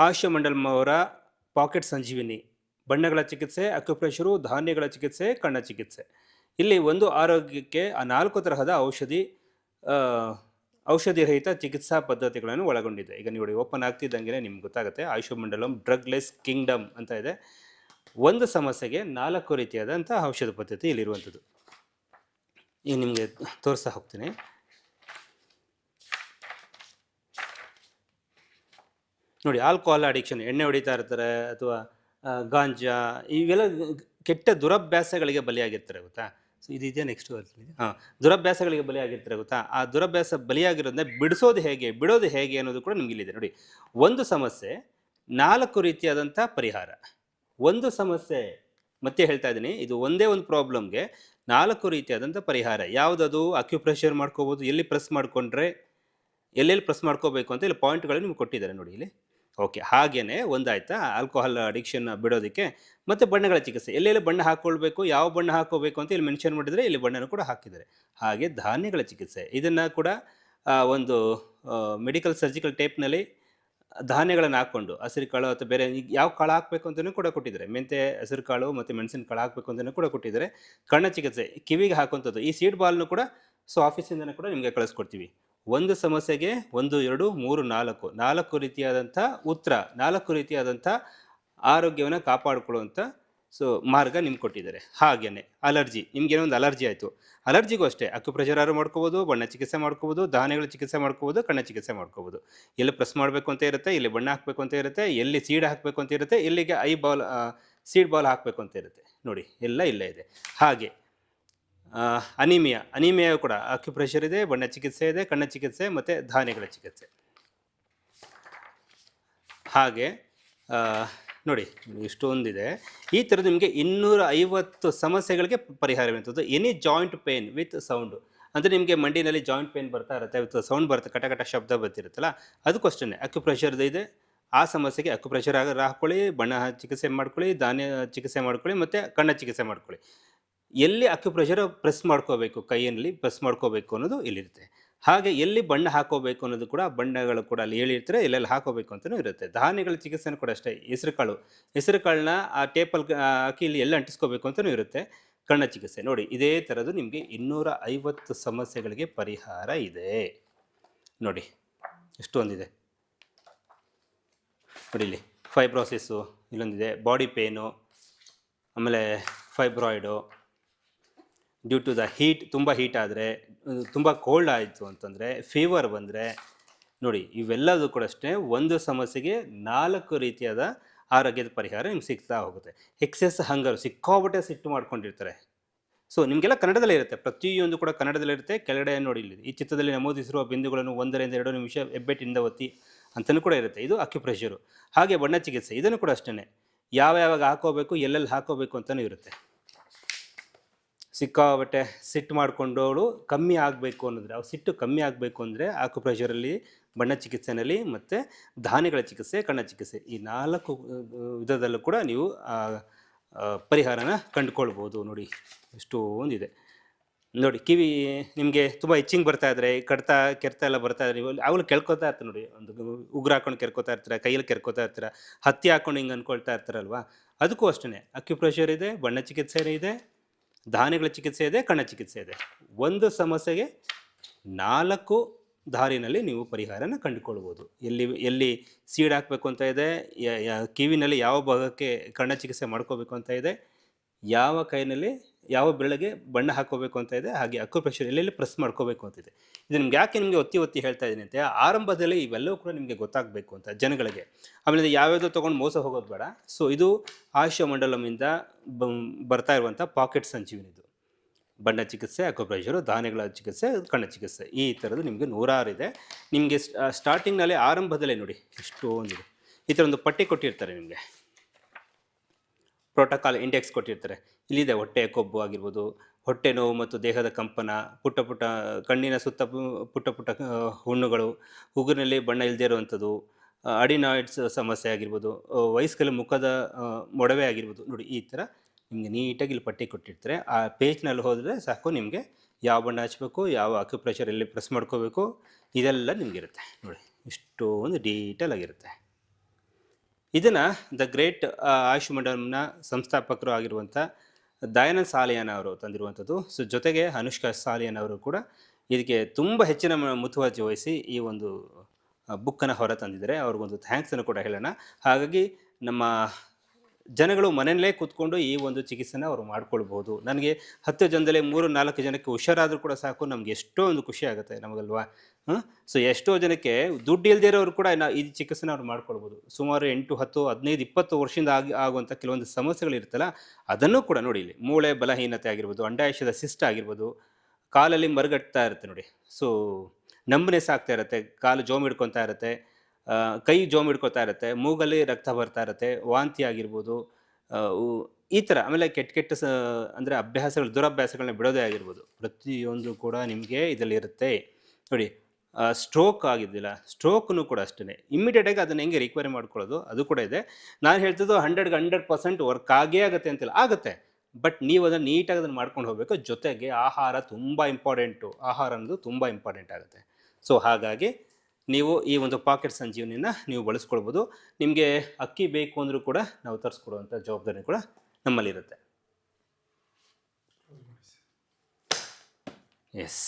ಆಯುಷ್ ಮಂಡಲಂ ಅವರ ಪಾಕೆಟ್ ಸಂಜೀವಿನಿ, ಬಣ್ಣಗಳ ಚಿಕಿತ್ಸೆ, ಅಕ್ಯುಪ್ರೆಷರು, ಧಾನ್ಯಗಳ ಚಿಕಿತ್ಸೆ, ಕಣ್ಣ ಚಿಕಿತ್ಸೆ. ಇಲ್ಲಿ ಒಂದು ಆರೋಗ್ಯಕ್ಕೆ ಆ 4 ತರಹದ ಔಷಧಿ ರಹಿತ ಚಿಕಿತ್ಸಾ ಪದ್ಧತಿಗಳನ್ನು ಒಳಗೊಂಡಿದೆ. ಈಗ ನೋಡಿ ಓಪನ್ ಆಗ್ತಿದ್ದಂಗೆ ನಿಮ್ಗೆ ಗೊತ್ತಾಗುತ್ತೆ. ಆಯುಷ್ ಮಂಡಲಂ ಡ್ರಗ್ಲೆಸ್ ಕಿಂಗ್ಡಮ್ ಅಂತ ಇದೆ. ಒಂದು ಸಮಸ್ಯೆಗೆ 4 ರೀತಿಯಾದಂಥ ಔಷಧ ಪದ್ಧತಿ ಇಲ್ಲಿರುವಂಥದ್ದು. ಈಗ ನಿಮಗೆ ತೋರಿಸ್ತಾ ಹೋಗ್ತೀನಿ. ನೋಡಿ, ಆಲ್ಕೋಹಾಲ್ ಅಡಿಕ್ಷನ್, ಎಣ್ಣೆ ಹೊಡಿತಾ ಇರ್ತಾರೆ ಅಥವಾ ಗಾಂಜಾ, ಇವೆಲ್ಲ ಕೆಟ್ಟ ದುರಭ್ಯಾಸಗಳಿಗೆ ಬಲಿಯಾಗಿರ್ತಾರೆ ಗೊತ್ತಾ. ಸೊ ಇದೆಯಾ ನೆಕ್ಸ್ಟ್ ದುರಭ್ಯಾಸಗಳಿಗೆ ಬಲಿಯಾಗಿರ್ತಾರೆ ಗೊತ್ತಾ. ಆ ದುರಭ್ಯಾಸ ಬಲಿಯಾಗಿರೋದನ್ನ ಬಿಡೋದು ಹೇಗೆ ಅನ್ನೋದು ಕೂಡ ನಿಮ್ಗೆ ಇಲ್ಲಿದೆ ನೋಡಿ. ಒಂದು ಸಮಸ್ಯೆ 4 ರೀತಿಯಾದಂಥ ಪರಿಹಾರ. ಒಂದು ಸಮಸ್ಯೆ, ಮತ್ತೆ ಹೇಳ್ತಾ ಇದ್ದೀನಿ, ಇದು ಒಂದೇ ಒಂದು ಪ್ರಾಬ್ಲಮ್ಗೆ 4 ರೀತಿಯಾದಂಥ ಪರಿಹಾರ. ಯಾವುದದು? ಅಕ್ಯುಪ್ರೆಷರ್ ಮಾಡ್ಕೋಬೋದು, ಎಲ್ಲಿ ಪ್ರೆಸ್ ಮಾಡಿಕೊಂಡ್ರೆ ಎಲ್ಲೆಲ್ಲಿ ಪ್ರೆಸ್ ಮಾಡ್ಕೋಬೇಕು ಅಂತ ಇಲ್ಲಿ ಪಾಯಿಂಟ್ಗಳು ನಿಮ್ಗೆ ಕೊಟ್ಟಿದ್ದಾರೆ ನೋಡಿ ಇಲ್ಲಿ. ಓಕೆ, ಹಾಗೇನೆ ಒಂದಾಯ್ತಾ ಆಲ್ಕೋಹಾಲ್ ಅಡಿಕ್ಷನ್ ಬಿಡೋದಕ್ಕೆ. ಮತ್ತು ಬಣ್ಣಗಳ ಚಿಕಿತ್ಸೆ, ಎಲ್ಲೆಲ್ಲಿ ಬಣ್ಣ ಹಾಕ್ಕೊಳ್ಬೇಕು, ಯಾವ ಬಣ್ಣ ಹಾಕೋಬೇಕು ಅಂತ ಇಲ್ಲಿ ಮೆನ್ಷನ್ ಮಾಡಿದರೆ ಇಲ್ಲಿ ಬಣ್ಣನೂ ಕೂಡ ಹಾಕಿದ್ದಾರೆ. ಹಾಗೆ ಧಾನ್ಯಗಳ ಚಿಕಿತ್ಸೆ, ಇದನ್ನು ಕೂಡ ಒಂದು ಮೆಡಿಕಲ್ ಸರ್ಜಿಕಲ್ ಟೇಪ್ನಲ್ಲಿ ಧಾನ್ಯಗಳನ್ನು ಹಾಕ್ಕೊಂಡು ಹಸಿರು ಕಾಳು ಅಥವಾ ಬೇರೆ ಯಾವ ಕಾಳು ಹಾಕಬೇಕು ಅಂತಲೂ ಕೂಡ ಕೊಟ್ಟಿದ್ದಾರೆ. ಮೆಂತೆ, ಹೆಸರು ಕಾಳು ಮತ್ತು ಮೆಣಸಿನ ಕಾಳು ಹಾಕಬೇಕು ಅಂತಲೂ ಕೂಡ ಕೊಟ್ಟಿದ್ದಾರೆ. ಕಣ್ಣ ಚಿಕಿತ್ಸೆ, ಕಿವಿಗೆ ಹಾಕುವಂಥದ್ದು, ಈ ಸೀಡ್ ಬಾಲ್ನು ಕೂಡ ಆಫೀಸಿಂದನೂ ಕೂಡ ನಿಮಗೆ ಕಳಿಸ್ಕೊಡ್ತೀವಿ. ಒಂದು ಸಮಸ್ಯೆಗೆ 1, 2, 3, 4 ರೀತಿಯಾದಂಥ ಉತ್ತರ, 4 ರೀತಿಯಾದಂಥ ಆರೋಗ್ಯವನ್ನು ಕಾಪಾಡಿಕೊಳ್ಳುವಂಥ ಮಾರ್ಗ ನಿಮ್ಗೆ ಕೊಟ್ಟಿದ್ದಾರೆ. ಹಾಗೆಯೇ ಅಲರ್ಜಿ, ನಿಮ್ಗೇನೋ ಒಂದು ಅಲರ್ಜಿ ಆಯಿತು, ಅಲರ್ಜಿಗೂ ಅಷ್ಟೇ ಅಕ್ಯುಪ್ರೆಷರ್ ಮಾಡ್ಕೋಬೋದು, ಬಣ್ಣ ಚಿಕಿತ್ಸೆ ಮಾಡ್ಕೋಬೋದು, ಧಾನ್ಯಗಳ ಚಿಕಿತ್ಸೆ ಮಾಡ್ಕೋಬೋದು, ಕಣ್ಣ ಚಿಕಿತ್ಸೆ ಮಾಡ್ಕೋಬೋದು. ಎಲ್ಲಿ ಪ್ರೆಸ್ ಮಾಡಬೇಕು ಅಂತ ಇರುತ್ತೆ, ಎಲ್ಲಿ ಬಣ್ಣ ಹಾಕಬೇಕು ಅಂತ ಇರುತ್ತೆ, ಎಲ್ಲಿ ಸೀಡ್ ಹಾಕಬೇಕು ಅಂತ ಇರುತ್ತೆ, ಎಲ್ಲಿಗೆ ಸೀಡ್ ಬಾಲ್ ಹಾಕಬೇಕು ಅಂತ ಇರುತ್ತೆ ನೋಡಿ, ಎಲ್ಲ ಇಲ್ಲೇ ಇದೆ. ಹಾಗೆ ಅನಿಮಿಯಾ ಕೂಡ ಅಕ್ಯುಪ್ರೆಷರ್ ಇದೆ, ಬಣ್ಣ ಚಿಕಿತ್ಸೆ ಇದೆ, ಕಣ್ಣ ಚಿಕಿತ್ಸೆ ಮತ್ತು ಧಾನ್ಯಗಳ ಚಿಕಿತ್ಸೆ. ಹಾಗೆ ನೋಡಿ ಇಷ್ಟೊಂದಿದೆ. ಈ ಥರದ್ದು ನಿಮಗೆ 250 ಸಮಸ್ಯೆಗಳಿಗೆ ಪರಿಹಾರವಿರುವಂಥದ್ದು. Any joint pain with sound, ಅಂದರೆ ನಿಮಗೆ ಮಂಡಿನಲ್ಲಿ ಜಾಯಿಂಟ್ ಪೇನ್ ಬರ್ತಾ ಇರುತ್ತೆ, ವಿತ್ ಸೌಂಡ್ ಬರುತ್ತೆ, ಕಟ ಶಬ್ದ ಬರ್ತಿರುತ್ತಲ್ಲ, ಅದಕ್ಕೂ ಅಷ್ಟೇ ಅಕ್ಯುಪ್ರೆಷರ್ದು ಇದೆ. ಆ ಸಮಸ್ಯೆಗೆ ಅಕ್ಯುಪ್ರೆಷರ್ ಹಾಕ್ಕೊಳ್ಳಿ, ಬಣ್ಣ ಚಿಕಿತ್ಸೆ ಮಾಡ್ಕೊಳ್ಳಿ, ಧಾನ್ಯ ಚಿಕಿತ್ಸೆ ಮಾಡ್ಕೊಳ್ಳಿ, ಮತ್ತು ಕಣ್ಣ ಚಿಕಿತ್ಸೆ ಮಾಡ್ಕೊಳ್ಳಿ. ಎಲ್ಲಿ ಅಕ್ಯುಪ್ರೆಷರ್ ಪ್ರೆಸ್ ಮಾಡ್ಕೋಬೇಕು, ಕೈಯಲ್ಲಿ ಪ್ರೆಸ್ ಮಾಡ್ಕೋಬೇಕು ಅನ್ನೋದು ಇಲ್ಲಿರುತ್ತೆ. ಹಾಗೆ ಎಲ್ಲಿ ಬಣ್ಣ ಹಾಕೋಬೇಕು ಅನ್ನೋದು ಕೂಡ, ಬಣ್ಣಗಳು ಕೂಡ ಅಲ್ಲಿ ಹೇಳಿರ್ತಾರೆ, ಎಲ್ಲೆಲ್ಲಿ ಹಾಕೋಬೇಕು ಅಂತಲೂ ಇರುತ್ತೆ. ಧಾನ್ಯಗಳ ಚಿಕಿತ್ಸೆನೂ ಕೂಡ ಅಷ್ಟೇ, ಹೆಸರು ಕಾಳನ್ನ ಆ ಟೇಪಲ್ಲಿ ಹಾಕಿ ಇಲ್ಲಿ ಎಲ್ಲ ಅಂಟಿಸ್ಕೋಬೇಕು ಅಂತಲೂ ಇರುತ್ತೆ. ಕಣ್ಣ ಚಿಕಿತ್ಸೆ ನೋಡಿ, ಇದೇ ಥರದ್ದು ನಿಮಗೆ 250 ಸಮಸ್ಯೆಗಳಿಗೆ ಪರಿಹಾರ ಇದೆ ನೋಡಿ. ಎಷ್ಟೊಂದಿದೆ ನೋಡಿ ಇಲ್ಲಿ. ಫೈಬ್ರೋಸಿಸ್ಸು ಇಲ್ಲೊಂದಿದೆ, ಬಾಡಿ ಪೇನು, ಆಮೇಲೆ fibroid, due to the heat, ತುಂಬ ಹೀಟ್ ಆದರೆ, ತುಂಬ ಕೋಲ್ಡ್ ಆಯಿತು ಅಂತಂದರೆ, ಫೀವರ್ ಬಂದರೆ ನೋಡಿ, ಇವೆಲ್ಲದೂ ಕೂಡ ಅಷ್ಟೇ ಒಂದು ಸಮಸ್ಯೆಗೆ 4 ರೀತಿಯಾದ ಆರೋಗ್ಯದ ಪರಿಹಾರ ನಿಮ್ಗೆ ಸಿಗ್ತಾ ಹೋಗುತ್ತೆ. ಎಕ್ಸೆಸ್ ಹಂಗರ್, ಸಿಕ್ಕಾಪಟ್ಟೆ ಸಿಟ್ಟು ಮಾಡ್ಕೊಂಡಿರ್ತಾರೆ. ಸೊ ನಿಮಗೆಲ್ಲ ಕನ್ನಡದಲ್ಲೇ ಇರುತ್ತೆ, ಪ್ರತಿಯೊಂದು ಕೂಡ ಕನ್ನಡದಲ್ಲಿರುತ್ತೆ. ಕೆಳಗಡೆ ನೋಡಿ ಇಲ್ಲಿ ಈ ಚಿತ್ರದಲ್ಲಿ ನಮೂದಿಸಿರುವ ಬಿಂದುಗಳನ್ನು 1 ರಿಂದ 2 ನಿಮಿಷ ಹೆಬ್ಬೆಟ್ಟಿಂದ ಒತ್ತಿ ಅಂತಲೂ ಕೂಡ ಇರುತ್ತೆ. ಇದು ಅಕ್ಯುಪ್ರೆಷರು. ಹಾಗೆ ಬಣ್ಣ ಚಿಕಿತ್ಸೆ, ಇದನ್ನು ಕೂಡ ಅಷ್ಟೇ ಯಾವಾಗ ಹಾಕೋಬೇಕು, ಎಲ್ಲೆಲ್ಲಿ ಹಾಕೋಬೇಕು ಅಂತಲೂ ಇರುತ್ತೆ. ಸಿಕ್ಕಾಬಟ್ಟೆ ಸಿಟ್ಟು ಮಾಡಿಕೊಂಡವಳು ಕಮ್ಮಿ ಆಗಬೇಕು ಅನ್ನೋದ್ರೆ, ಅವ್ರು ಸಿಟ್ಟು ಕಮ್ಮಿ ಆಗಬೇಕು ಅಂದರೆ ಅಕ್ಯುಪ್ರೆಷರಲ್ಲಿ, ಬಣ್ಣ ಚಿಕಿತ್ಸೆಯಲ್ಲಿ ಮತ್ತು ಧಾನ್ಯಗಳ ಚಿಕಿತ್ಸೆ, ಕಣ್ಣ ಚಿಕಿತ್ಸೆ, ಈ 4 ವಿಧದಲ್ಲೂ ಕೂಡ ನೀವು ಪರಿಹಾರನ ಕಂಡುಕೊಳ್ಬೋದು ನೋಡಿ. ಎಷ್ಟೊಂದಿದೆ ನೋಡಿ. ಕಿವಿ ನಿಮಗೆ ತುಂಬ ಇಚ್ಚಿಂಗ್ ಬರ್ತಾ ಇದ್ರೆ, ಕಡ್ತಾ ಕೆರ್ತಾ ಎಲ್ಲ ಬರ್ತಾ ಇದ್ರೆ, ನೀವು ಅವಳು ಕೆರ್ಕೋತಾ ಇರ್ತಾರೆ ನೋಡಿ, ಒಂದು ಉಗುರು ಹಾಕೊಂಡು ಕೆರ್ಕೋತಾ ಇರ್ತೀರ, ಕೈಯಲ್ಲಿ ಕೆರ್ಕೋತಾ ಇರ್ತೀರ, ಹತ್ತಿ ಹಾಕೊಂಡು ಹಿಂಗೆ ಅಂದ್ಕೊಳ್ತಾ ಇರ್ತಾರಲ್ವ, ಅದಕ್ಕೂ ಅಷ್ಟೇ ಅಕ್ಯುಪ್ರೆಷರ್ ಇದೆ, ಬಣ್ಣ ಚಿಕಿತ್ಸೆ ಇದೆ, ಧಾನ್ಯಗಳ ಚಿಕಿತ್ಸೆ ಇದೆ, ಕಣ್ಣ ಚಿಕಿತ್ಸೆ ಇದೆ. ಒಂದು ಸಮಸ್ಯೆಗೆ 4 ದಾರಿನಲ್ಲಿ ನೀವು ಪರಿಹಾರನ ಕಂಡುಕೊಳ್ಬೋದು. ಎಲ್ಲಿ ಸೀಡ್ ಹಾಕಬೇಕು ಅಂತ ಇದೆ, ಕಿವಿನಲ್ಲಿ ಯಾವ ಭಾಗಕ್ಕೆ ಕಣ್ಣ ಚಿಕಿತ್ಸೆ ಮಾಡ್ಕೋಬೇಕು ಅಂತ ಇದೆ, ಯಾವ ಕೈನಲ್ಲಿ ಯಾವ ಬೆರಳಿಗೆ ಬಣ್ಣ ಹಾಕೋಬೇಕು ಅಂತ ಇದೆ, ಹಾಗೆ ಅಕ್ಯುಪ್ರೆಷರ್ ಎಲ್ಲೆಲ್ಲಿ ಪ್ರೆಸ್ ಮಾಡ್ಕೋಬೇಕು ಅಂತಿದೆ. ಇದು ನಿಮ್ಗೆ ಯಾಕೆ ನಿಮಗೆ ಒತ್ತಿ ಹೇಳ್ತಾ ಇದ್ದೀನಿ ಅಂತ, ಆರಂಭದಲ್ಲಿ ಇವೆಲ್ಲವೂ ಕೂಡ ನಿಮಗೆ ಗೊತ್ತಾಗಬೇಕು ಅಂತ ಜನಗಳಿಗೆ. ಆಮೇಲೆ ಯಾವ್ಯಾವುದೋ ತೊಗೊಂಡು ಮೋಸ ಹೋಗೋದು ಬೇಡ. ಸೊ ಇದು ಆಯುಷ್ ಮಂಡಲಮಿಂದ ಬರ್ತಾ ಇರುವಂಥ ಪಾಕೆಟ್ ಸಂಜೀವಿನಿದು. ಬಣ್ಣ ಚಿಕಿತ್ಸೆ, ಅಕ್ಯುಪ್ರೆಷರು, ಧಾನ್ಯಗಳ ಚಿಕಿತ್ಸೆ, ಕಣ್ಣ ಚಿಕಿತ್ಸೆ, ಈ ಥರದ್ದು ನಿಮಗೆ 106 ಇದೆ. ನಿಮಗೆ ಸ್ಟಾರ್ಟಿಂಗ್ನಲ್ಲಿ ಆರಂಭದಲ್ಲೇ ನೋಡಿ ಎಷ್ಟೊಂದಿದೆ. ಈ ಥರ ಒಂದು ಪಟ್ಟಿ ಕೊಟ್ಟಿರ್ತಾರೆ ನಿಮಗೆ, ಪ್ರೋಟೋಕಾಲ್ ಇಂಡೆಕ್ಸ್ ಕೊಟ್ಟಿರ್ತಾರೆ. ಇಲ್ಲಿದೆ ಹೊಟ್ಟೆ ಕೊಬ್ಬು ಆಗಿರ್ಬೋದು, ಹೊಟ್ಟೆ ನೋವು ಮತ್ತು ದೇಹದ ಕಂಪನ, ಪುಟ್ಟ ಕಣ್ಣಿನ ಸುತ್ತ ಪುಟ್ಟ ಹುಣ್ಣುಗಳು, ಉಗುರಿನಲ್ಲಿ ಬಣ್ಣ ಇಲ್ಲದೇ ಇರುವಂಥದ್ದು, ಅಡಿನಾಯ್ಡ್ಸ್ ಸಮಸ್ಯೆ ಆಗಿರ್ಬೋದು, ವಯಸ್ಕರಲ್ಲಿ ಮುಖದ ಮೊಡವೆ ಆಗಿರ್ಬೋದು ನೋಡಿ. ಈ ಥರ ನಿಮಗೆ ನೀಟಾಗಿ ಇಲ್ಲಿ ಪಟ್ಟಿ ಕೊಟ್ಟಿರ್ತಾರೆ. ಆ ಪೇಜ್ನಲ್ಲಿ ಹೋದರೆ ಸಾಕು, ನಿಮಗೆ ಯಾವ ಬಣ್ಣ ಹಚ್ಚಬೇಕು, ಯಾವ ಅಕ್ಯುಪ್ರೆಷರ್ ಎಲ್ಲಿ ಪ್ರೆಸ್ ಮಾಡ್ಕೋಬೇಕು, ಇದೆಲ್ಲ ನಿಮಗಿರುತ್ತೆ ನೋಡಿ. ಇಷ್ಟೊಂದು ಡೀಟೇಲ್ ಆಗಿರುತ್ತೆ. ಇದನ್ನು ದ ಗ್ರೇಟ್ ಆಯುಷ್ ಮಂಡಲಂನ ಸಂಸ್ಥಾಪಕರು ಆಗಿರುವಂಥ ದಯಾನಂದ್ ಸಾಲಿಯಾನ್ ಅವರು ತಂದಿರುವಂಥದ್ದು. ಸೊ ಜೊತೆಗೆ ಅನುಷ್ಕಾ ಸಾಲಿಯಾನ್ ಅವರು ಕೂಡ ಇದಕ್ಕೆ ತುಂಬ ಹೆಚ್ಚಿನ ಮುತುವರ್ಜಿ ವಹಿಸಿ ಈ ಒಂದು ಬುಕ್ಕನ್ನು ಹೊರ ತಂದಿದ್ದಾರೆ. ಅವ್ರಿಗೊಂದು ಥ್ಯಾಂಕ್ಸನ್ನು ಕೂಡ ಹೇಳೋಣ. ಹಾಗಾಗಿ ನಮ್ಮ ಜನಗಳು ಮನೆಯಲ್ಲೇ ಕೂತ್ಕೊಂಡು ಈ ಒಂದು ಚಿಕಿತ್ಸೆನ ಅವರು ಮಾಡ್ಕೊಳ್ಬೋದು. ನನಗೆ 10 ಜನದಲ್ಲಿ 3-4 ಜನಕ್ಕೆ ಹುಷಾರಾದರೂ ಕೂಡ ಸಾಕು, ನಮ್ಗೆ ಎಷ್ಟೋ ಒಂದು ಖುಷಿ ಆಗುತ್ತೆ ನಮಗಲ್ವಾ. ಸೊ ಎಷ್ಟೋ ಜನಕ್ಕೆ ದುಡ್ಡು ಇಲ್ಲದೇ ಇರೋರು ಕೂಡ ಈ ಚಿಕಿತ್ಸೆನ ಅವ್ರು ಮಾಡ್ಕೊಳ್ಬೋದು. ಸುಮಾರು 8, 10, 15, 20 ವರ್ಷದಿಂದ ಆಗುವಂಥ ಕೆಲವೊಂದು ಸಮಸ್ಯೆಗಳಿರುತ್ತಲ್ಲ, ಅದನ್ನು ಕೂಡ ನೋಡಿ ಇಲ್ಲಿ ಮೂಳೆ ಬಲಹೀನತೆ ಆಗಿರ್ಬೋದು, ಅಂಡಾಶಯದ ಸಿಸ್ಟ್ ಆಗಿರ್ಬೋದು, ಕಾಲಲ್ಲಿ ಮರಗಟ್ತಾ ಇರುತ್ತೆ ನೋಡಿ. ಸೊ ನಂಬ್ನೆಸ್ ಆಗ್ತಾ ಇರುತ್ತೆ, ಕಾಲು ಜೋಮ್ ಹಿಡ್ಕೊತಾ ಇರುತ್ತೆ, ಕೈ ಜೋಮ್ ಹಿಡ್ಕೊತಾ ಇರುತ್ತೆ, ಮೂಗಲ್ಲಿ ರಕ್ತ ಬರ್ತಾ ಇರುತ್ತೆ, ವಾಂತಿ ಆಗಿರ್ಬೋದು, ಈ ಥರ. ಆಮೇಲೆ ಕೆಟ್ಟ ಅಂದರೆ ಅಭ್ಯಾಸಗಳು, ದುರಭ್ಯಾಸಗಳನ್ನ ಬಿಡೋದೇ ಆಗಿರ್ಬೋದು, ಪ್ರತಿಯೊಂದು ಕೂಡ ನಿಮಗೆ ಇದರಲ್ಲಿ ಇರುತ್ತೆ ನೋಡಿ. ಸ್ಟ್ರೋಕ್ ಆಗಿದ್ದಿಲ್ಲ, ಸ್ಟ್ರೋಕ್ನು ಕೂಡ ಅಷ್ಟೇ ಇಮ್ಮಿಡಿಯೇಟಾಗಿ ಅದನ್ನು ಹೆಂಗೆ ರಿಕವರಿ ಮಾಡ್ಕೊಳ್ಳೋದು ಅದು ಕೂಡ ಇದೆ. ನಾನು ಹೇಳ್ತಿದ್ದು 100% ವರ್ಕ್ ಆಗೇ ಆಗುತ್ತೆ ಅಂತಿಲ್ಲ, ಆಗುತ್ತೆ. ಬಟ್ ನೀವು ಅದನ್ನು ನೀಟಾಗಿ ಅದನ್ನು ಮಾಡ್ಕೊಂಡು ಹೋಗಬೇಕು. ಜೊತೆಗೆ ಆಹಾರ ತುಂಬ ಇಂಪಾರ್ಟೆಂಟು, ಆಹಾರ ಅನ್ನೋದು ತುಂಬ ಇಂಪಾರ್ಟೆಂಟ್ ಆಗುತ್ತೆ. ಸೊ ಹಾಗಾಗಿ ನೀವು ಈ ಒಂದು ಪಾಕೆಟ್ ಸಂಜೀವನಿನ ನೀವು ಬಳಸ್ಕೊಳ್ಬೋದು. ನಿಮಗೆ ಅಕ್ಕಿ ಬೇಕು ಅಂದರೂ ಕೂಡ ನಾವು ತರಿಸ್ಕೊಡುವಂಥ ಜವಾಬ್ದಾರಿ ಕೂಡ ನಮ್ಮಲ್ಲಿರುತ್ತೆ. ಎಸ್.